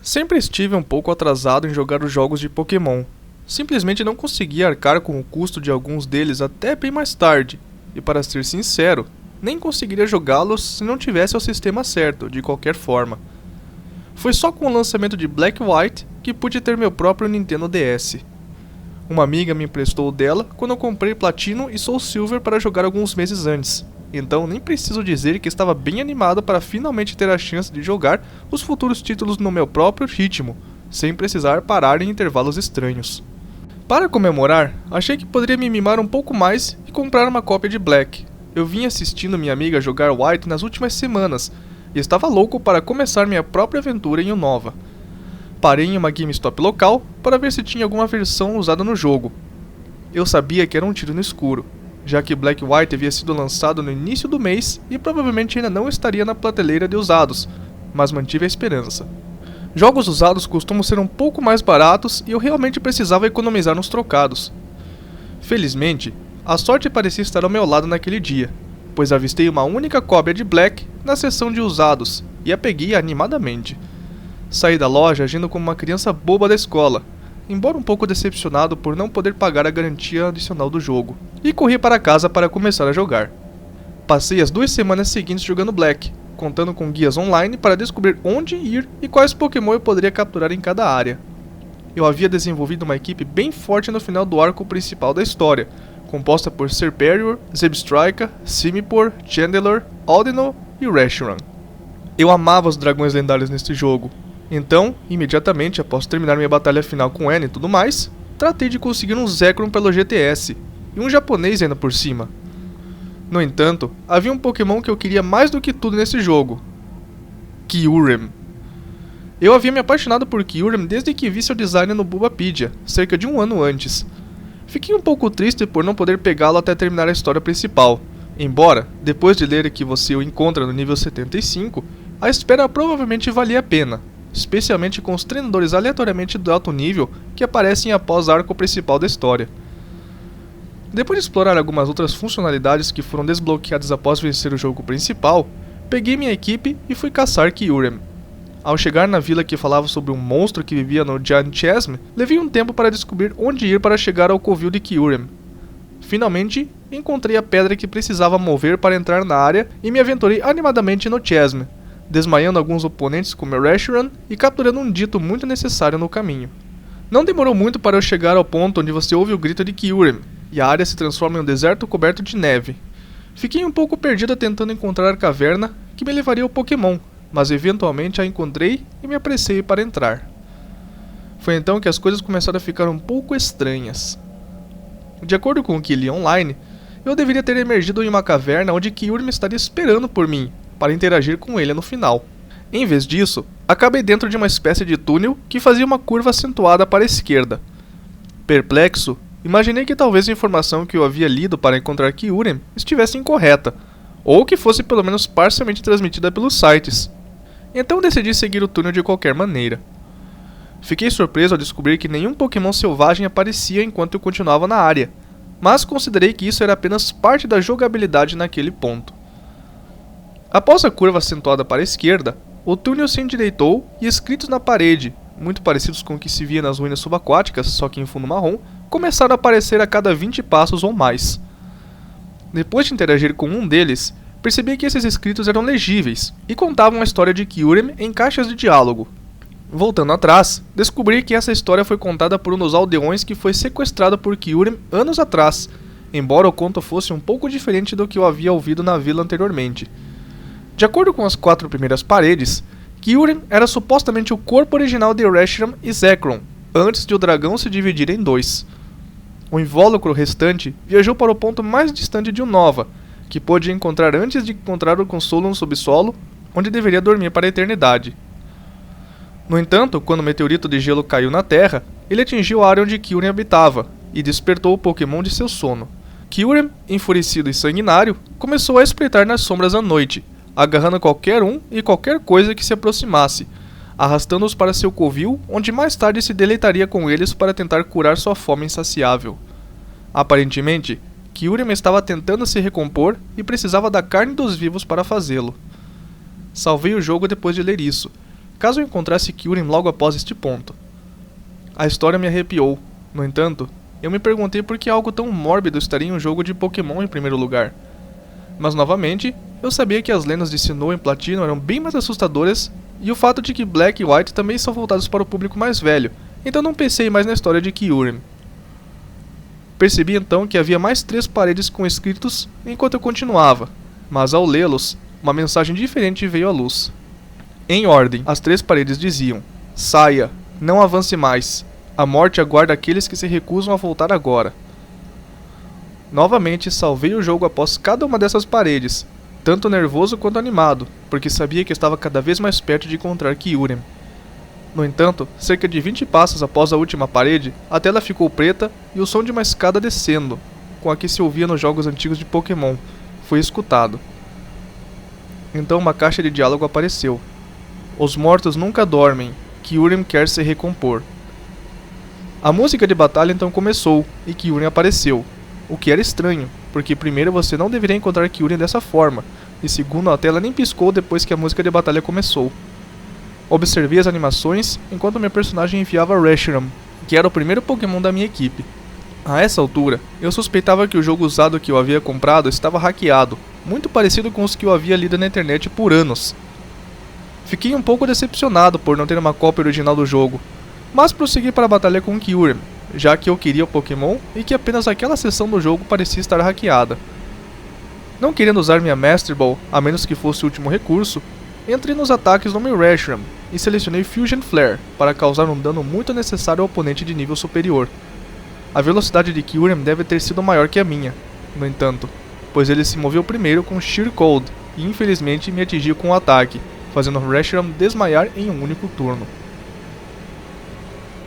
Sempre estive um pouco atrasado em jogar os jogos de Pokémon. Simplesmente não conseguia arcar com o custo de alguns deles até bem mais tarde, e para ser sincero, nem conseguiria jogá-los se não tivesse o sistema certo, de qualquer forma. Foi só com o lançamento de Black White que pude ter meu próprio Nintendo DS. Uma amiga me emprestou o dela quando eu comprei Platinum e Soul Silver para jogar alguns meses antes. Então nem preciso dizer que estava bem animado para finalmente ter a chance de jogar os futuros títulos no meu próprio ritmo, sem precisar parar em intervalos estranhos. Para comemorar, achei que poderia me mimar um pouco mais e comprar uma cópia de Black. Eu vinha assistindo minha amiga jogar White nas últimas semanas e estava louco para começar minha própria aventura em Unova. Parei em uma GameStop local para ver se tinha alguma versão usada no jogo. Eu sabia que era um tiro no escuro, já que Black White havia sido lançado no início do mês e provavelmente ainda não estaria na prateleira de usados, mas mantive a esperança. Jogos usados costumam ser um pouco mais baratos e eu realmente precisava economizar nos trocados. Felizmente, a sorte parecia estar ao meu lado naquele dia, pois avistei uma única cópia de Black na seção de usados e a peguei animadamente. Saí da loja agindo como uma criança boba da escola, embora um pouco decepcionado por não poder pagar a garantia adicional do jogo, e corri para casa para começar a jogar. Passei as 2 semanas seguintes jogando Black, contando com guias online para descobrir onde ir e quais Pokémon eu poderia capturar em cada área. Eu havia desenvolvido uma equipe bem forte no final do arco principal da história, composta por Serperior, Zebstrika, Simipour, Chandelure, Audino e Reshiram. Eu amava os dragões lendários neste jogo. Então, imediatamente após terminar minha batalha final com N e tudo mais, tratei de conseguir um Zekrom pelo GTS, e um japonês ainda por cima. No entanto, havia um Pokémon que eu queria mais do que tudo nesse jogo: Kyurem. Eu havia me apaixonado por Kyurem desde que vi seu design no Bulbapedia, cerca de 1 ano antes. Fiquei um pouco triste por não poder pegá-lo até terminar a história principal, embora, depois de ler que você o encontra no nível 75, a espera provavelmente valia a pena, especialmente com os treinadores aleatoriamente do alto nível que aparecem após o arco principal da história. Depois de explorar algumas outras funcionalidades que foram desbloqueadas após vencer o jogo principal, peguei minha equipe e fui caçar Kyurem. Ao chegar na vila que falava sobre um monstro que vivia no Giant Chasm, levei um tempo para descobrir onde ir para chegar ao covil de Kyurem. Finalmente, encontrei a pedra que precisava mover para entrar na área e me aventurei animadamente no Chasm, desmaiando alguns oponentes como Reshiram e capturando um dito muito necessário no caminho. Não demorou muito para eu chegar ao ponto onde você ouve o grito de Kyurem, e a área se transforma em um deserto coberto de neve. Fiquei um pouco perdido tentando encontrar a caverna que me levaria ao Pokémon, mas eventualmente a encontrei e me apressei para entrar. Foi então que as coisas começaram a ficar um pouco estranhas. De acordo com o que li online, eu deveria ter emergido em uma caverna onde Kyurem estaria esperando por mim, para interagir com ele no final. Em vez disso, acabei dentro de uma espécie de túnel que fazia uma curva acentuada para a esquerda. Perplexo, imaginei que talvez a informação que eu havia lido para encontrar Kyurem estivesse incorreta, ou que fosse pelo menos parcialmente transmitida pelos sites. Então decidi seguir o túnel de qualquer maneira. Fiquei surpreso ao descobrir que nenhum Pokémon selvagem aparecia enquanto eu continuava na área, mas considerei que isso era apenas parte da jogabilidade naquele ponto. Após a curva acentuada para a esquerda, o túnel se endireitou e escritos na parede, muito parecidos com o que se via nas ruínas subaquáticas, só que em fundo marrom, começaram a aparecer a cada 20 passos ou mais. Depois de interagir com um deles, percebi que esses escritos eram legíveis e contavam a história de Kyurem em caixas de diálogo. Voltando atrás, descobri que essa história foi contada por um dos aldeões que foi sequestrado por Kyurem anos atrás, embora o conto fosse um pouco diferente do que eu havia ouvido na vila anteriormente. De acordo com as 4 primeiras paredes, Kyurem era supostamente o corpo original de Reshiram e Zekrom, antes de o dragão se dividir em 2. O invólucro restante viajou para o ponto mais distante de Unova, que pôde encontrar antes de encontrar o consolo no subsolo, onde deveria dormir para a eternidade. No entanto, quando o meteorito de gelo caiu na Terra, ele atingiu a área onde Kyurem habitava, e despertou o Pokémon de seu sono. Kyurem, enfurecido e sanguinário, começou a espreitar nas sombras à noite, agarrando qualquer um e qualquer coisa que se aproximasse, arrastando-os para seu covil, onde mais tarde se deleitaria com eles para tentar curar sua fome insaciável. Aparentemente, Kyurem estava tentando se recompor e precisava da carne dos vivos para fazê-lo. Salvei o jogo depois de ler isso. caso eu encontrasse Kyurem logo após este ponto. A história me arrepiou. No entanto, eu me perguntei por que algo tão mórbido estaria em um jogo de Pokémon em primeiro lugar. Mas novamente, eu sabia que as lendas de Sinnoh e Platino eram bem mais assustadoras e o fato de que Black e White também são voltados para o público mais velho, então não pensei mais na história de Kyurem. Percebi então que havia mais 3 paredes com escritos enquanto eu continuava, mas ao lê-los, uma mensagem diferente veio à luz. Em ordem, as 3 paredes diziam: saia, não avance mais, a morte aguarda aqueles que se recusam a voltar agora. Novamente salvei o jogo após cada uma dessas paredes, tanto nervoso quanto animado, porque sabia que estava cada vez mais perto de encontrar Kyurem. No entanto, cerca de 20 passos após a última parede, a tela ficou preta e o som de uma escada descendo, com a que se ouvia nos jogos antigos de Pokémon, foi escutado. Então uma caixa de diálogo apareceu. Os mortos nunca dormem, Kyurem quer se recompor. A música de batalha então começou, e Kyurem apareceu, o que era estranho, porque primeiro você não deveria encontrar Kyurem dessa forma, e segundo a tela nem piscou depois que a música de batalha começou. Observei as animações enquanto meu personagem enviava Reshiram, que era o primeiro Pokémon da minha equipe. A essa altura, eu suspeitava que o jogo usado que eu havia comprado estava hackeado, muito parecido com os que eu havia lido na internet por anos. Fiquei um pouco decepcionado por não ter uma cópia original do jogo, mas prossegui para a batalha com Kyurem, já que eu queria o Pokémon e que apenas aquela seção do jogo parecia estar hackeada. Não querendo usar minha Master Ball, a menos que fosse o último recurso, entrei nos ataques no meu Reshiram e selecionei Fusion Flare para causar um dano muito necessário ao oponente de nível superior. A velocidade de Kyurem deve ter sido maior que a minha, no entanto, pois ele se moveu primeiro com Sheer Cold e infelizmente me atingiu com o ataque, fazendo o Reshiram desmaiar em um único turno.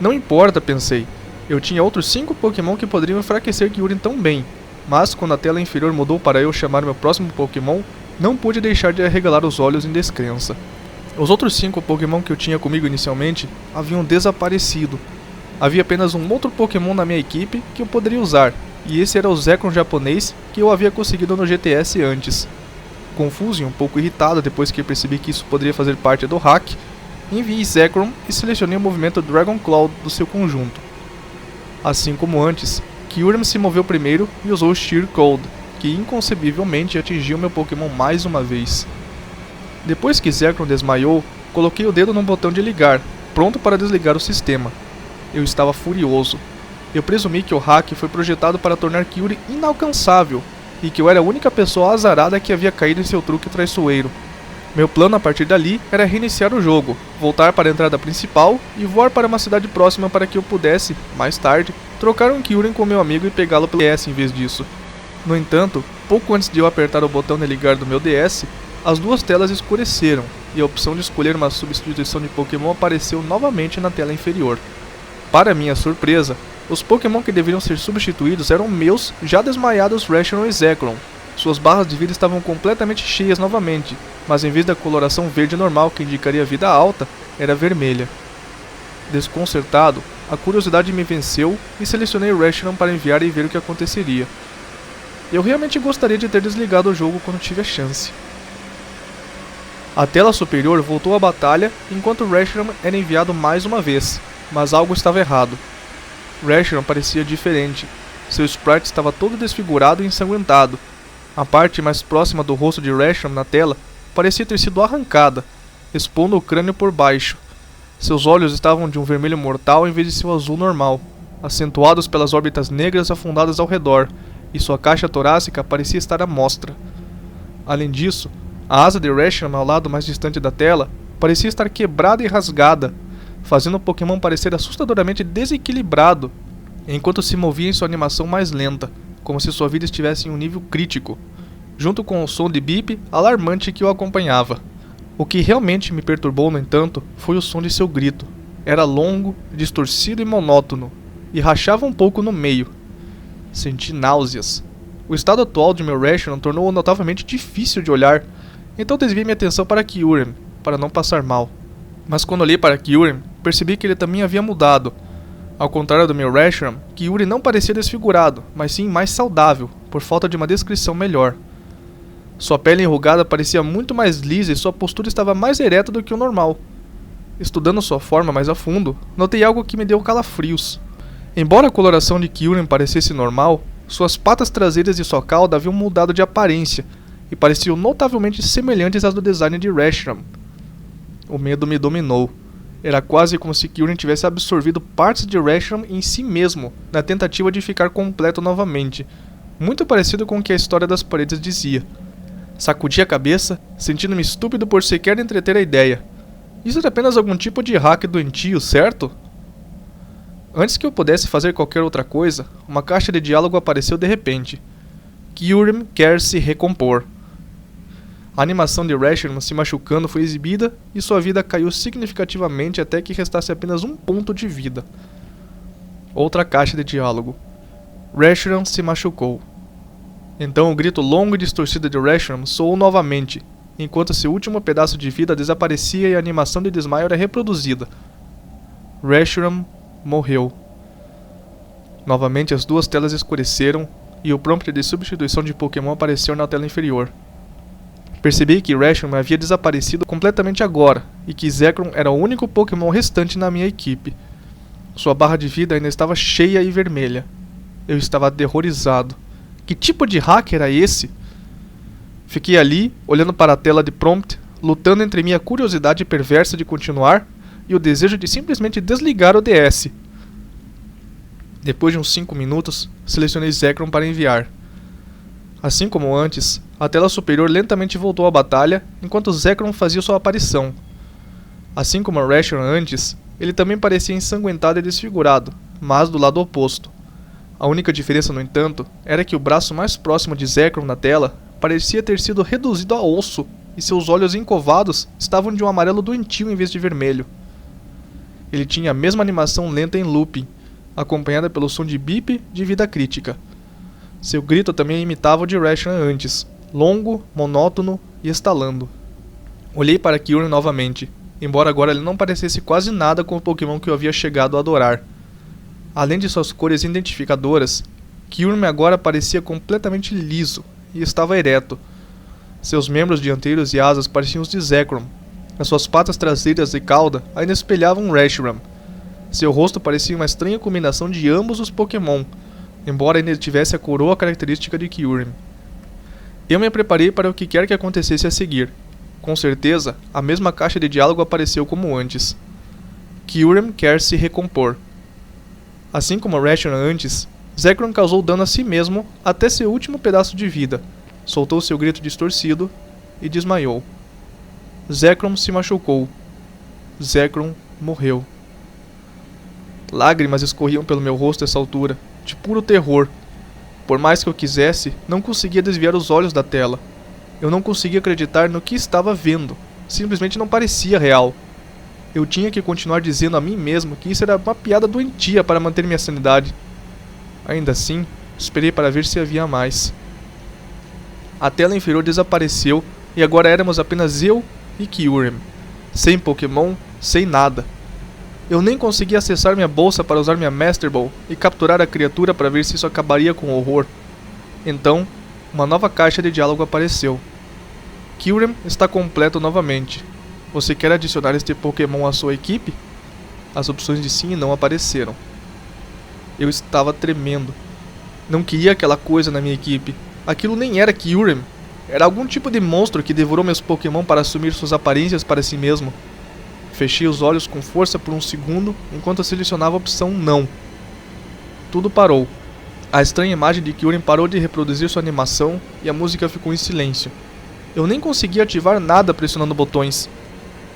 Não importa, pensei, eu tinha outros 5 Pokémon que poderiam enfraquecer Kyurem tão bem, mas quando a tela inferior mudou para eu chamar meu próximo Pokémon, não pude deixar de arregalar os olhos em descrença. Os outros 5 Pokémon que eu tinha comigo inicialmente haviam desaparecido. Havia apenas um outro Pokémon na minha equipe que eu poderia usar, e esse era o Zekrom japonês que eu havia conseguido no GTS antes. Confuso e um pouco irritado depois que percebi que isso poderia fazer parte do hack, enviei Zekrom e selecionei o movimento Dragon Claw do seu conjunto. Assim como antes, Kyurem se moveu primeiro e usou Sheer Cold, que inconcebivelmente atingiu meu Pokémon mais uma vez. Depois que Zekrom desmaiou, coloquei o dedo no botão de ligar, pronto para desligar o sistema. Eu estava furioso. Eu presumi que o hack foi projetado para tornar Kyurem inalcançável, e que eu era a única pessoa azarada que havia caído em seu truque traiçoeiro. Meu plano a partir dali era reiniciar o jogo, voltar para a entrada principal e voar para uma cidade próxima para que eu pudesse, mais tarde, trocar um Kyurem com meu amigo e pegá-lo pelo DS em vez disso. No entanto, pouco antes de eu apertar o botão de ligar do meu DS, as 2 telas escureceram e a opção de escolher uma substituição de Pokémon apareceu novamente na tela inferior. Para minha surpresa, os Pokémon que deveriam ser substituídos eram meus, já desmaiados Reshiram e Zekrom. Suas barras de vida estavam completamente cheias novamente, mas em vez da coloração verde normal que indicaria vida alta, era vermelha. Desconcertado, a curiosidade me venceu e selecionei Reshiram para enviar e ver o que aconteceria. Eu realmente gostaria de ter desligado o jogo quando tive a chance. A tela superior voltou à batalha enquanto Reshiram era enviado mais uma vez, mas algo estava errado. Reshiram parecia diferente. Seu sprite estava todo desfigurado e ensanguentado. A parte mais próxima do rosto de Reshiram na tela parecia ter sido arrancada, expondo o crânio por baixo. Seus olhos estavam de um vermelho mortal em vez de seu azul normal, acentuados pelas órbitas negras afundadas ao redor, e sua caixa torácica parecia estar à mostra. Além disso, a asa de Reshiram ao lado mais distante da tela parecia estar quebrada e rasgada, fazendo o Pokémon parecer assustadoramente desequilibrado, enquanto se movia em sua animação mais lenta, como se sua vida estivesse em um nível crítico, junto com o som de bip alarmante que o acompanhava. O que realmente me perturbou, no entanto, foi o som de seu grito. Era longo, distorcido e monótono, e rachava um pouco no meio. Senti náuseas. O estado atual de meu Reshiram tornou-o notavelmente difícil de olhar, então desviei minha atenção para Kyurem, para não passar mal. Mas quando olhei para Kyurem, percebi que ele também havia mudado. Ao contrário do meu Reshiram, Kyurem não parecia desfigurado, mas sim mais saudável, por falta de uma descrição melhor. Sua pele enrugada parecia muito mais lisa e sua postura estava mais ereta do que o normal. estudando sua forma mais a fundo, notei algo que me deu calafrios. Embora a coloração de Kyurem parecesse normal, suas patas traseiras e sua cauda haviam mudado de aparência e pareciam notavelmente semelhantes às do design de Reshiram. O medo me dominou. Era quase como se Kyurem tivesse absorvido partes de Reshiram em si mesmo, na tentativa de ficar completo novamente, muito parecido com o que a história das paredes dizia. Sacudi a cabeça, sentindo-me estúpido por sequer entreter a ideia. Isso era apenas algum tipo de hack doentio, certo? Antes que eu pudesse fazer qualquer outra coisa, uma caixa de diálogo apareceu de repente. Kyurem quer se recompor. A animação de Reshiram se machucando foi exibida e sua vida caiu significativamente até que restasse apenas um ponto de vida. Outra caixa de diálogo. Reshiram se machucou. Então o grito longo e distorcido de Reshiram soou novamente, enquanto seu último pedaço de vida desaparecia e a animação de desmaio era reproduzida. Reshiram morreu. Novamente as duas telas escureceram e o prompt de substituição de Pokémon apareceu na tela inferior. Percebi que Reshiram havia desaparecido completamente agora e que Zekrom era o único Pokémon restante na minha equipe. Sua barra de vida ainda estava cheia e vermelha. Eu estava aterrorizado. Que tipo de hack era esse? Fiquei ali, olhando para a tela de prompt, lutando entre minha curiosidade perversa de continuar e o desejo de simplesmente desligar o DS. Depois de uns 5 minutos, selecionei Zekrom para enviar. Assim como antes, a tela superior lentamente voltou à batalha enquanto Zekrom fazia sua aparição. Assim como Reshiram antes, ele também parecia ensanguentado e desfigurado, mas do lado oposto. A única diferença, no entanto, era que o braço mais próximo de Zekrom na tela parecia ter sido reduzido a osso e seus olhos encovados estavam de um amarelo doentio em vez de vermelho. Ele tinha a mesma animação lenta em looping, acompanhada pelo som de bip de vida crítica. Seu grito também imitava o de Reshiram antes, longo, monótono e estalando. Olhei para Kyurem novamente, embora agora ele não parecesse quase nada com o Pokémon que eu havia chegado a adorar. Além de suas cores identificadoras, Kyurem agora parecia completamente liso e estava ereto. Seus membros dianteiros e asas pareciam os de Zekrom. As suas patas traseiras e cauda ainda espelhavam Reshiram. Seu rosto parecia uma estranha combinação de ambos os Pokémon, embora ainda tivesse a coroa característica de Kyurem. Eu me preparei para o que quer que acontecesse a seguir. Com certeza, a mesma caixa de diálogo apareceu como antes. Kyurem quer se recompor. Assim como Reshiram antes, Zekrom causou dano a si mesmo até seu último pedaço de vida, soltou seu grito distorcido e desmaiou. Zekrom se machucou. Zekrom morreu. Lágrimas escorriam pelo meu rosto a essa altura, de puro terror. Por mais que eu quisesse, não conseguia desviar os olhos da tela. Eu não conseguia acreditar no que estava vendo. Simplesmente não parecia real. Eu tinha que continuar dizendo a mim mesmo que isso era uma piada doentia para manter minha sanidade. Ainda assim, esperei para ver se havia mais. A tela inferior desapareceu e agora éramos apenas eu e Kyurem. Sem Pokémon, sem nada. Eu nem conseguia acessar minha bolsa para usar minha Master Ball e capturar a criatura para ver se isso acabaria com o horror. Então, uma nova caixa de diálogo apareceu. Kyurem está completo novamente. Você quer adicionar este Pokémon à sua equipe? As opções de sim e não apareceram. Eu estava tremendo. Não queria aquela coisa na minha equipe. Aquilo nem era Kyurem. Era algum tipo de monstro que devorou meus Pokémon para assumir suas aparências para si mesmo. Fechei os olhos com força por um segundo enquanto selecionava a opção não. Tudo parou. A estranha imagem de Kyurem parou de reproduzir sua animação e a música ficou em silêncio. Eu nem conseguia ativar nada pressionando botões.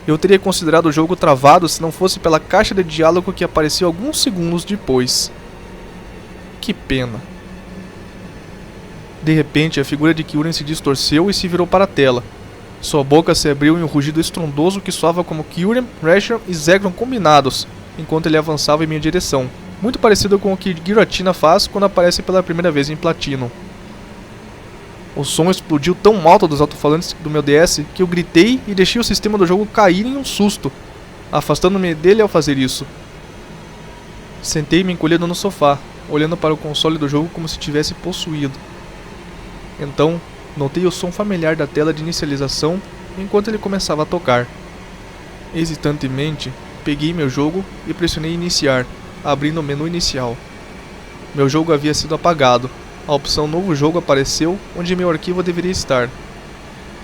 Eu teria considerado o jogo travado se não fosse pela caixa de diálogo que apareceu alguns segundos depois. Que pena. De repente, a figura de Kyurem se distorceu e se virou para a tela. Sua boca se abriu em um rugido estrondoso que soava como Kyurem, Reshiram e Zekrom combinados, enquanto ele avançava em minha direção. Muito parecido com o que Giratina faz quando aparece pela primeira vez em Platinum. O som explodiu tão alto dos alto-falantes do meu DS que eu gritei e deixei o sistema do jogo cair em um susto, afastando-me dele ao fazer isso. Sentei-me encolhido no sofá, olhando para o console do jogo como se tivesse possuído. Então, notei o som familiar da tela de inicialização enquanto ele começava a tocar. Hesitantemente, peguei meu jogo e pressionei iniciar, abrindo o menu inicial. Meu jogo havia sido apagado. A opção Novo Jogo apareceu onde meu arquivo deveria estar.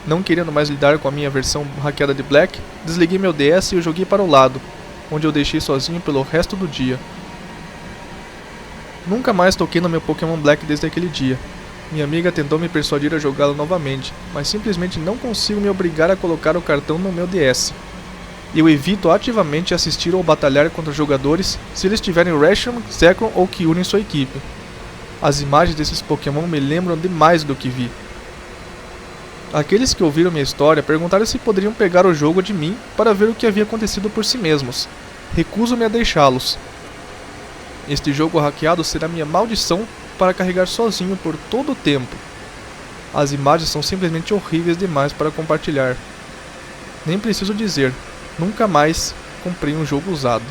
Não querendo mais lidar com a minha versão hackeada de Black, desliguei meu DS e o joguei para o lado, onde eu deixei sozinho pelo resto do dia. Nunca mais toquei no meu Pokémon Black desde aquele dia. Minha amiga tentou me persuadir a jogá-lo novamente, mas simplesmente não consigo me obrigar a colocar o cartão no meu DS. Eu evito ativamente assistir ou batalhar contra jogadores se eles tiverem Reshiram, Zekrom ou Kyurem em sua equipe. As imagens desses Pokémon me lembram demais do que vi. Aqueles que ouviram minha história perguntaram se poderiam pegar o jogo de mim para ver o que havia acontecido por si mesmos. Recuso-me a deixá-los. Este jogo hackeado será minha maldição para carregar sozinho por todo o tempo. As imagens são simplesmente horríveis demais para compartilhar. Nem preciso dizer, nunca mais comprei um jogo usado.